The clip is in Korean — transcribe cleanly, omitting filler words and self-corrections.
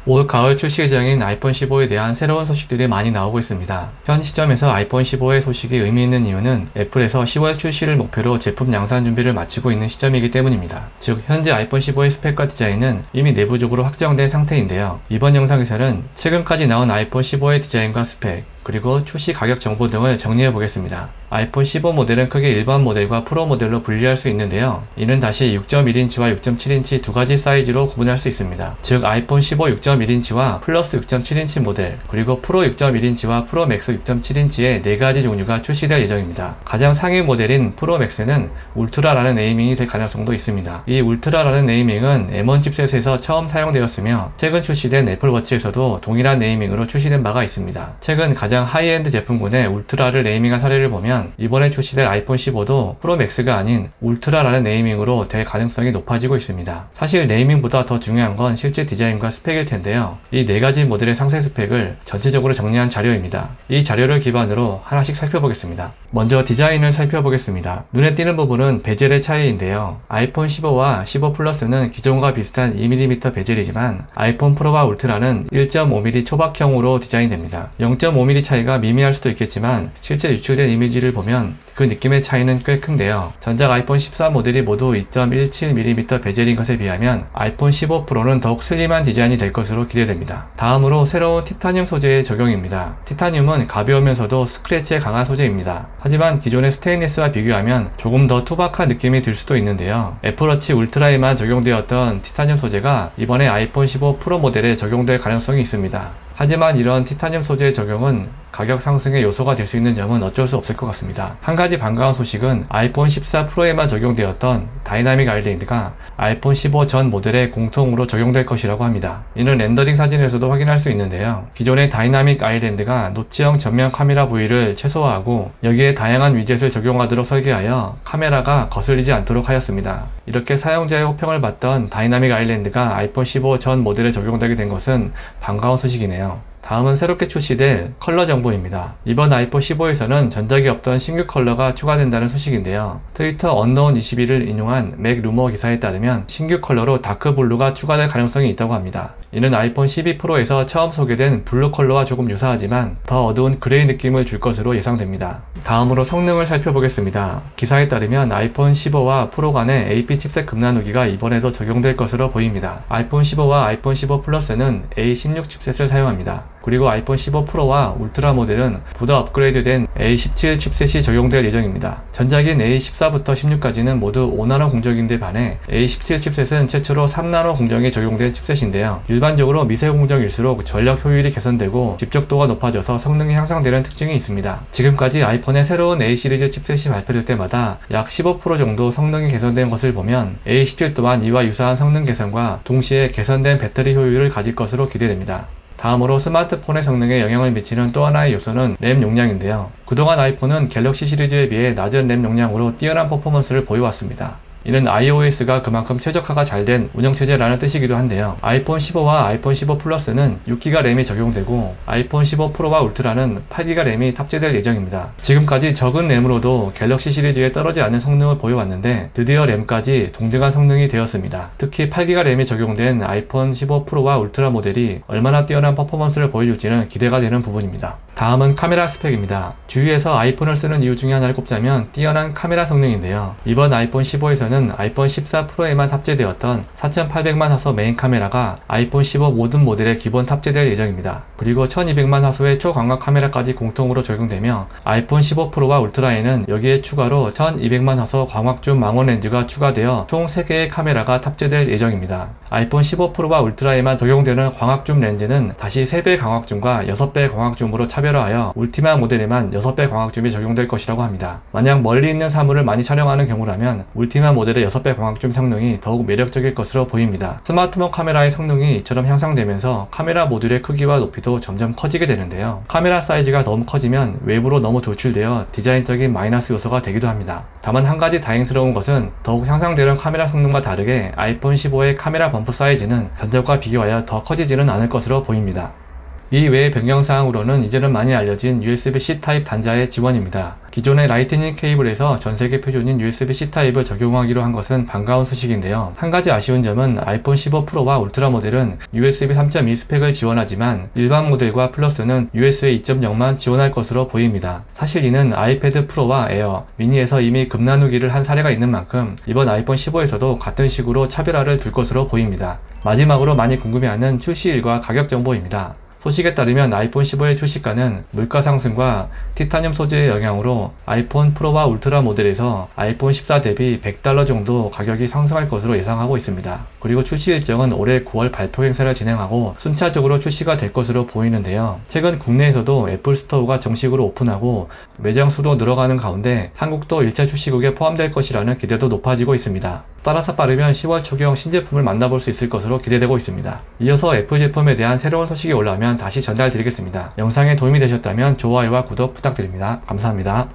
올 가을 출시 예정인 아이폰 15에 대한 새로운 소식들이 많이 나오고 있습니다. 현 시점에서 아이폰 15의 소식이 의미 있는 이유는 애플에서 10월 출시를 목표로 제품 양산 준비를 마치고 있는 시점이기 때문입니다. 즉 현재 아이폰 15의 스펙과 디자인은 이미 내부적으로 확정된 상태인데요. 이번 영상에서는 최근까지 나온 아이폰 15의 디자인과 스펙, 그리고 출시 가격 정보 등을 정리해 보겠습니다. 아이폰 15 모델은 크게 일반 모델과 프로 모델로 분리할 수 있는데요. 이는 다시 6.1인치와 6.7인치 두 가지 사이즈로 구분할 수 있습니다. 즉 아이폰 15 6.1인치와 플러스 6.7인치 모델, 그리고 프로 6.1인치와 프로 맥스 6.7인치의 네 가지 종류가 출시될 예정입니다. 가장 상위 모델인 프로 맥스는 울트라라는 네이밍이 될 가능성도 있습니다. 이 울트라라는 네이밍은 M1 칩셋에서 처음 사용되었으며 최근 출시된 애플워치에서도 동일한 네이밍으로 출시된 바가 있습니다. 최근 가장 하이엔드 제품군의 울트라를 네이밍한 사례를 보면 이번에 출시될 아이폰 15도 프로 맥스가 아닌 울트라라는 네이밍으로 될 가능성이 높아지고 있습니다. 사실 네이밍보다 더 중요한 건 실제 디자인과 스펙일 텐데요. 이 네 가지 모델의 상세 스펙을 전체적으로 정리한 자료입니다. 이 자료를 기반으로 하나씩 살펴보겠습니다. 먼저 디자인을 살펴보겠습니다. 눈에 띄는 부분은 베젤의 차이인데요. 아이폰 15와 15 플러스는 기존과 비슷한 2mm 베젤이지만 아이폰 프로와 울트라는 1.5mm 초박형으로 디자인됩니다. 0.5mm 차이가 미미할 수도 있겠지만 실제 유출된 이미지를 보면 그 느낌의 차이는 꽤 큰데요. 전작 아이폰 14 모델이 모두 2.17mm 베젤인 것에 비하면 아이폰 15 프로는 더욱 슬림한 디자인이 될 것으로 기대됩니다. 다음으로 새로운 티타늄 소재의 적용입니다. 티타늄은 가벼우면서도 스크래치에 강한 소재입니다. 하지만 기존의 스테인리스와 비교하면 조금 더 투박한 느낌이 들 수도 있는데요. 애플워치 울트라에만 적용되었던 티타늄 소재가 이번에 아이폰 15 프로 모델에 적용될 가능성이 있습니다. 하지만 이런 티타늄 소재의 적용은 가격 상승의 요소가 될 수 있는 점은 어쩔 수 없을 것 같습니다. 한 가지 반가운 소식은 아이폰 14 프로에만 적용되었던 다이나믹 아일랜드가 아이폰 15 전 모델에 공통으로 적용될 것이라고 합니다. 이는 렌더링 사진에서도 확인할 수 있는데요. 기존의 다이나믹 아일랜드가 노치형 전면 카메라 부위를 최소화하고 여기에 다양한 위젯을 적용하도록 설계하여 카메라가 거슬리지 않도록 하였습니다. 이렇게 사용자의 호평을 받던 다이나믹 아일랜드가 아이폰 15 전 모델에 적용되게 된 것은 반가운 소식이네요. 다음은 새롭게 출시될 컬러 정보입니다. 이번 아이폰 15에서는 전작이 없던 신규 컬러가 추가된다는 소식인데요. 트위터 언노운21을 인용한 맥 루머 기사에 따르면 신규 컬러로 다크블루가 추가될 가능성이 있다고 합니다. 이는 아이폰 12 프로에서 처음 소개된 블루 컬러와 조금 유사하지만 더 어두운 그레이 느낌을 줄 것으로 예상됩니다. 다음으로 성능을 살펴보겠습니다. 기사에 따르면 아이폰 15와 프로 간의 AP 칩셋 급나누기가 이번에도 적용될 것으로 보입니다. 아이폰 15와 아이폰 15 플러스는 A16 칩셋을 사용합니다. 그리고 아이폰 15 프로와 울트라 모델은 보다 업그레이드된 A17 칩셋이 적용될 예정입니다. 전작인 A14부터 16까지는 모두 5나노 공정인데 반해 A17 칩셋은 최초로 3나노 공정이 적용된 칩셋인데요. 일반적으로 미세 공정일수록 전력 효율이 개선되고 집적도가 높아져서 성능이 향상되는 특징이 있습니다. 지금까지 아이폰의 새로운 A 시리즈 칩셋이 발표될 때마다 약 15% 정도 성능이 개선된 것을 보면 A17 또한 이와 유사한 성능 개선과 동시에 개선된 배터리 효율을 가질 것으로 기대됩니다. 다음으로 스마트폰의 성능에 영향을 미치는 또 하나의 요소는 램 용량인데요. 그동안 아이폰은 갤럭시 시리즈에 비해 낮은 램 용량으로 뛰어난 퍼포먼스를 보여왔습니다. 이는 iOS가 그만큼 최적화가 잘 된 운영체제라는 뜻이기도 한데요. 아이폰 15와 아이폰 15 플러스는 6기가 램이 적용되고 아이폰 15 프로와 울트라는 8기가 램이 탑재될 예정입니다. 지금까지 적은 램으로도 갤럭시 시리즈에 떨어지지 않는 성능을 보여왔는데 드디어 램까지 동등한 성능이 되었습니다. 특히 8기가 램이 적용된 아이폰 15 프로와 울트라 모델이 얼마나 뛰어난 퍼포먼스를 보여줄지는 기대가 되는 부분입니다. 다음은 카메라 스펙입니다. 주위에서 아이폰을 쓰는 이유 중에 하나를 꼽자면 뛰어난 카메라 성능인데요. 이번 아이폰 15에서는 아이폰 14 프로에만 탑재되었던 4800만 화소 메인 카메라가 아이폰 15 모든 모델에 기본 탑재될 예정입니다. 그리고 1200만 화소의 초광각 카메라까지 공통으로 적용되며 아이폰 15 프로와 울트라에는 여기에 추가로 1200만 화소 광학줌 망원 렌즈가 추가되어 총 3개의 카메라가 탑재될 예정입니다. 아이폰 15 프로와 울트라에만 적용되는 광학줌 렌즈는 다시 3배 광학줌과 6배 광학줌으로 차별화하여 울티마 모델에만 6배 광학줌이 적용될 것이라고 합니다. 만약 멀리 있는 사물을 많이 촬영하는 경우라면 울티마 모델의 6배 광학줌 성능이 더욱 매력적일 것으로 보입니다. 스마트폰 카메라의 성능이 이처럼 향상되면서 카메라 모듈의 크기와 높이도 점점 커지게 되는데요. 카메라 사이즈가 너무 커지면 외부로 너무 돌출되어 디자인적인 마이너스 요소가 되기도 합니다. 다만 한 가지 다행스러운 것은 더욱 향상되는 카메라 성능과 다르게 아이폰 15의 카메라 범프 사이즈는 전작과 비교하여 더 커지지는 않을 것으로 보입니다. 이 외의 변경사항으로는 이제는 많이 알려진 USB-C 타입 단자의 지원입니다. 기존의 라이트닝 케이블에서 전세계 표준인 USB-C 타입을 적용하기로 한 것은 반가운 소식인데요. 한 가지 아쉬운 점은 아이폰 15 프로와 울트라 모델은 USB 3.2 스펙을 지원하지만 일반 모델과 플러스는 USB 2.0만 지원할 것으로 보입니다. 사실 이는 아이패드 프로와 에어, 미니에서 이미 급 나누기를 한 사례가 있는 만큼 이번 아이폰 15에서도 같은 식으로 차별화를 둘 것으로 보입니다. 마지막으로 많이 궁금해하는 출시일과 가격 정보입니다. 소식에 따르면 아이폰 15의 출시가는 물가 상승과 티타늄 소재의 영향으로 아이폰 프로와 울트라 모델에서 아이폰 14 대비 $100 정도 가격이 상승할 것으로 예상하고 있습니다. 그리고 출시 일정은 올해 9월 발표 행사를 진행하고 순차적으로 출시가 될 것으로 보이는데요. 최근 국내에서도 애플 스토어가 정식으로 오픈하고 매장 수도 늘어가는 가운데 한국도 1차 출시국에 포함될 것이라는 기대도 높아지고 있습니다. 따라서 빠르면 10월 초경 신제품을 만나볼 수 있을 것으로 기대되고 있습니다. 이어서 애플 제품에 대한 새로운 소식이 올라오면 다시 전달드리겠습니다. 영상에 도움이 되셨다면 좋아요와 구독 부탁드립니다. 감사합니다.